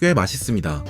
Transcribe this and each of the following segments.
꽤 맛있습니다.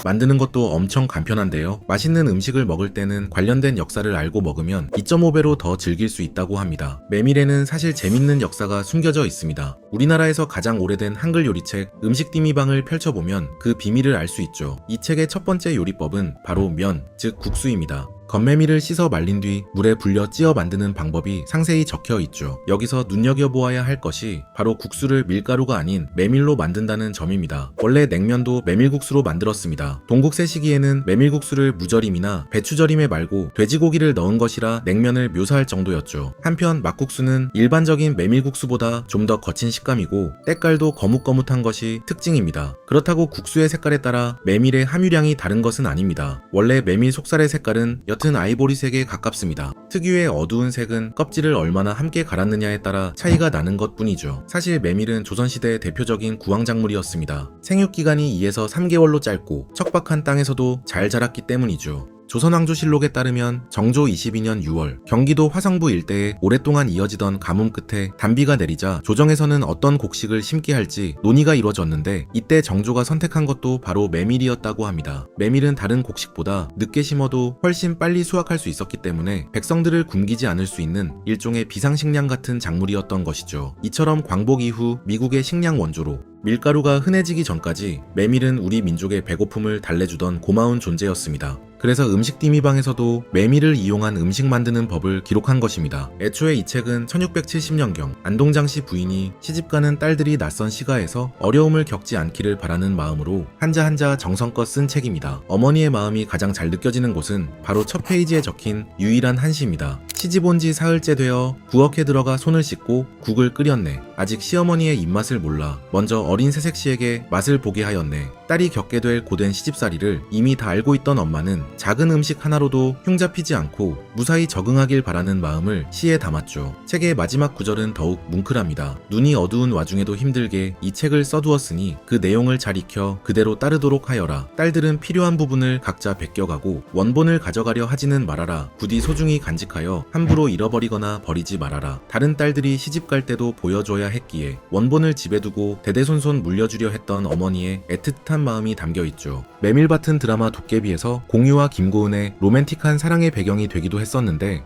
만드는 것도 엄청 간편한데요. 맛있는 음식을 먹을 때는 관련된 역사를 알고 먹으면 2.5배로 더 즐길 수 있다고 합니다. 메밀에는 사실 재밌는 역사가 숨겨져 있습니다. 우리나라에서 가장 오래된 한글 요리책 음식디미방을 펼쳐보면 그 비밀을 알 수 있죠. 이 책의 첫 번째 요리법은 바로 면, 즉 국수입니다. 건메밀을 씻어 말린 뒤 물에 불려 찌어 만드는 방법이 상세히 적혀 있죠. 여기서 눈여겨보아야 할 것이 바로 국수를 밀가루가 아닌 메밀로 만든다는 점입니다. 원래 냉면도 메밀국수로 만들었습니다. 동국세 시기에는 메밀국수를 무절임이나 배추절임에 말고 돼지고기를 넣은 것이라 냉면을 묘사할 정도였죠. 한편 막국수는 일반적인 메밀국수보다 좀 더 거친 식감이고 때깔도 거뭇거뭇한 것이 특징입니다. 그렇다고 국수의 색깔에 따라 메밀의 함유량이 다른 것은 아닙니다. 원래 메밀 속살의 색깔은 옅은 아이보리색에 가깝습니다. 특유의 어두운 색은 껍질을 얼마나 함께 갈았느냐에 따라 차이가 나는 것 뿐이죠. 사실 메밀은 조선시대의 대표적인 구황작물이었습니다. 생육기간이 2에서 3개월로 짧고 척박한 땅에서도 잘 자랐기 때문이죠. 조선왕조실록에 따르면 정조 22년 6월 경기도 화성부 일대에 오랫동안 이어지던 가뭄 끝에 단비가 내리자 조정에서는 어떤 곡식을 심게 할지 논의가 이루어졌는데 이때 정조가 선택한 것도 바로 메밀이었다고 합니다. 메밀은 다른 곡식보다 늦게 심어도 훨씬 빨리 수확할 수 있었기 때문에 백성들을 굶기지 않을 수 있는 일종의 비상식량 같은 작물이었던 것이죠. 이처럼 광복 이후 미국의 식량 원조로 밀가루가 흔해지기 전까지 메밀은 우리 민족의 배고픔을 달래주던 고마운 존재였습니다. 그래서 음식디미방에서도 메밀을 이용한 음식 만드는 법을 기록한 것입니다. 애초에 이 책은 1670년경 안동장씨 부인이 시집가는 딸들이 낯선 시가에서 어려움을 겪지 않기를 바라는 마음으로 한자 한자 정성껏 쓴 책입니다. 어머니의 마음이 가장 잘 느껴지는 곳은 바로 첫 페이지에 적힌 유일한 한시입니다. 시집 온 지 사흘째 되어 부엌에 들어가 손을 씻고 국을 끓였네. 아직 시어머니의 입맛을 몰라 먼저 어린 새색시에게 맛을 보게 하였네. 딸이 겪게 될 고된 시집살이를 이미 다 알고 있던 엄마는 작은 음식 하나로도 흉잡히지 않고 무사히 적응하길 바라는 마음을 시에 담았죠. 책의 마지막 구절은 더욱 뭉클합니다. 눈이 어두운 와중에도 힘들게 이 책을 써두었으니 그 내용을 잘 익혀 그대로 따르도록 하여라. 딸들은 필요한 부분을 각자 베껴가고 원본을 가져가려 하지는 말아라. 부디 소중히 간직하여 함부로 잃어버리거나 버리지 말아라. 다른 딸들이 시집갈 때도 보여줘야 했기에 원본을 집에 두고 대대손손 물려주려 했던 어머니의 애틋한 마음이 담겨있죠. 메밀밭은 드라마 도깨비에서 공유와 김고은의 로맨틱한 사랑의 배경이 되기도 했었는데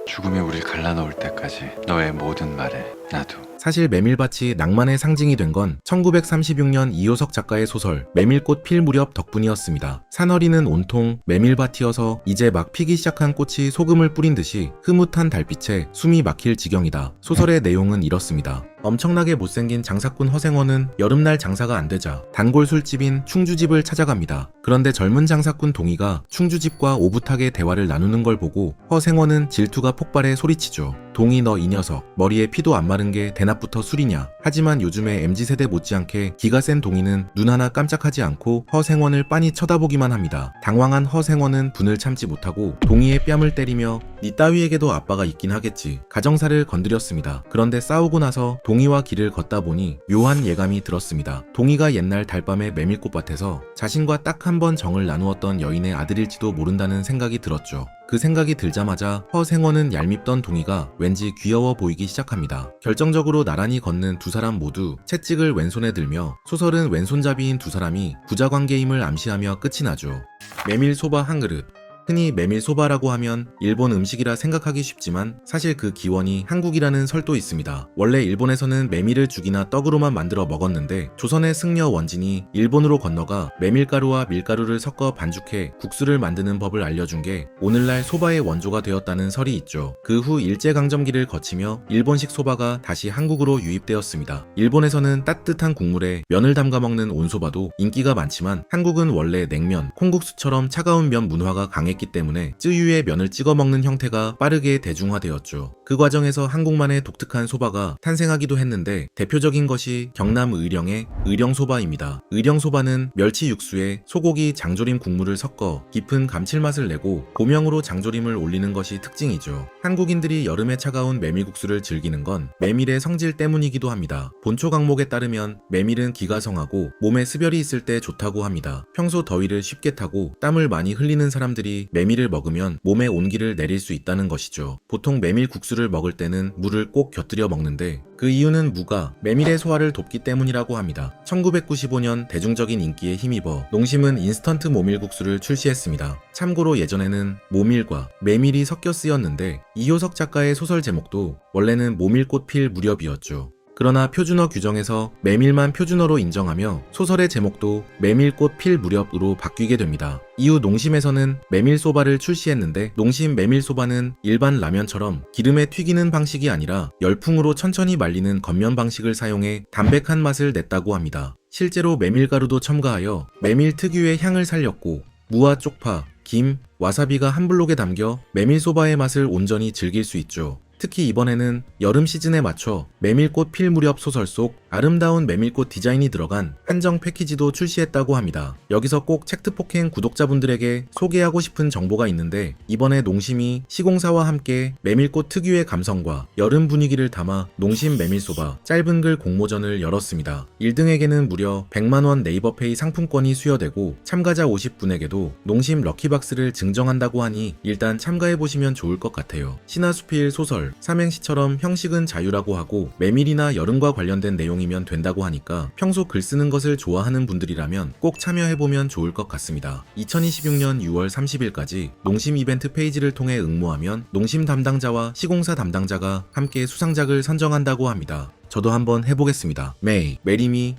죽음이 우릴 갈라놓을 때까지 너의 모든 말에 나도. 사실 메밀밭이 낭만의 상징이 된 건 1936년 이효석 작가의 소설 메밀꽃 필 무렵 덕분이었습니다. 산허리는 온통 메밀밭이어서 이제 막 피기 시작한 꽃이 소금을 뿌린 듯이 흐뭇한 달빛에 숨이 막힐 지경이다. 소설의 내용은 이렇습니다. 엄청나게 못생긴 장사꾼 허생원은 여름날 장사가 안 되자 단골 술집인 충주집을 찾아갑니다. 그런데 젊은 장사꾼 동희가 충주집과 오붓하게 대화를 나누는 걸 보고 허생원은 질투가 폭발해 소리치죠. 동희 너 이 녀석 머리에 피도 안 마른 게 대낮부터 술이냐. 하지만 요즘에 MZ세대 못지않게 기가 센 동희는 눈 하나 깜짝하지 않고 허생원을 빤히 쳐다보기만 합니다. 당황한 허생원은 분을 참지 못하고 동희의 뺨을 때리며 니 따위에게도 아빠가 있긴 하겠지. 가정사를 건드렸습니다. 그런데 싸우고 나서 동희와 길을 걷다 보니 묘한 예감이 들었습니다. 동희가 옛날 달밤의 메밀꽃밭에서 자신과 딱 한 번 정을 나누었던 여인의 아들일지도 모른다는 생각이 들었죠. 그 생각이 들자마자 허생원은 얄밉던 동희가 왠지 귀여워 보이기 시작합니다. 결정적으로 나란히 걷는 두 사람 모두 채찍을 왼손에 들며 소설은 왼손잡이인 두 사람이 부자관계임을 암시하며 끝이 나죠. 메밀소바 한 그릇. 흔히 메밀소바라고 하면 일본 음식이라 생각하기 쉽지만 사실 그 기원이 한국이라는 설도 있습니다. 원래 일본에서는 메밀을 죽이나 떡으로만 만들어 먹었는데 조선의 승려 원진이 일본으로 건너가 메밀가루와 밀가루를 섞어 반죽해 국수를 만드는 법을 알려준 게 오늘날 소바의 원조가 되었다는 설이 있죠. 그 후 일제강점기를 거치며 일본식 소바가 다시 한국으로 유입되었습니다. 일본에서는 따뜻한 국물에 면을 담가 먹는 온소바도 인기가 많지만 한국은 원래 냉면, 콩국수처럼 차가운 면 문화가 강했기 때문에 쯔유에 면을 찍어 먹는 형태가 빠르게 대중화되었죠. 그 과정에서 한국만의 독특한 소바가 탄생하기도 했는데 대표적인 것이 경남 의령의 의령소바입니다. 의령소바는 멸치 육수에 소고기 장조림 국물을 섞어 깊은 감칠맛을 내고 고명으로 장조림을 올리는 것이 특징이죠. 한국인들이 여름에 차가운 메밀국수를 즐기는 건 메밀의 성질 때문이기도 합니다. 본초 강목에 따르면 메밀은 기가 성하고 몸에 습열이 있을 때 좋다고 합니다. 평소 더위를 쉽게 타고 땀을 많이 흘리는 사람들이 메밀을 먹으면 몸에 온기를 내릴 수 있다는 것이죠. 보통 메밀 국수를 먹을 때는 물을 꼭 곁들여 먹는데 그 이유는 무가 메밀의 소화를 돕기 때문이라고 합니다. 1995년 대중적인 인기에 힘입어 농심은 인스턴트 모밀국수를 출시했습니다. 참고로 예전에는 모밀과 메밀이 섞여 쓰였는데 이효석 작가의 소설 제목도 원래는 모밀꽃 필 무렵이었죠. 그러나 표준어 규정에서 메밀만 표준어로 인정하며 소설의 제목도 메밀꽃 필 무렵으로 바뀌게 됩니다. 이후 농심에서는 메밀소바를 출시했는데 농심 메밀소바는 일반 라면처럼 기름에 튀기는 방식이 아니라 열풍으로 천천히 말리는 겉면 방식을 사용해 담백한 맛을 냈다고 합니다. 실제로 메밀가루도 첨가하여 메밀 특유의 향을 살렸고 무와 쪽파, 김, 와사비가 한 블록에 담겨 메밀소바의 맛을 온전히 즐길 수 있죠. 특히 이번에는 여름 시즌에 맞춰 메밀꽃 필 무렵 소설 속 아름다운 메밀꽃 디자인이 들어간 한정 패키지도 출시했다고 합니다. 여기서 꼭 책트포켄 구독자분들에게 소개하고 싶은 정보가 있는데 이번에 농심이 시공사와 함께 메밀꽃 특유의 감성과 여름 분위기를 담아 농심 메밀소바 짧은 글 공모전을 열었습니다. 1등에게는 무려 100만원 네이버페이 상품권이 수여되고 참가자 50분에게도 농심 럭키박스를 증정한다고 하니 일단 참가해보시면 좋을 것 같아요. 신하수필 소설 삼행시처럼 형식은 자유라고 하고 메밀이나 여름과 관련된 내용이면 된다고 하니까 평소 글 쓰는 것을 좋아하는 분들이라면 꼭 참여해보면 좋을 것 같습니다. 2026년 6월 30일까지 농심 이벤트 페이지를 통해 응모하면 농심 담당자와 시공사 담당자가 함께 수상작을 선정한다고 합니다. 저도 한번 해보겠습니다. 메리미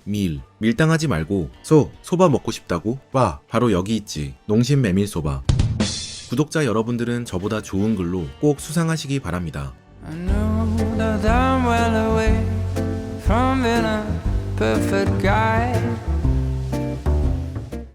밀당하지 말고 소바 먹고 싶다고? 와 바로 여기 있지. 농심 메밀소바. 구독자 여러분들은 저보다 좋은 글로 꼭 수상하시기 바랍니다. I know that I'm well away from being a perfect guy.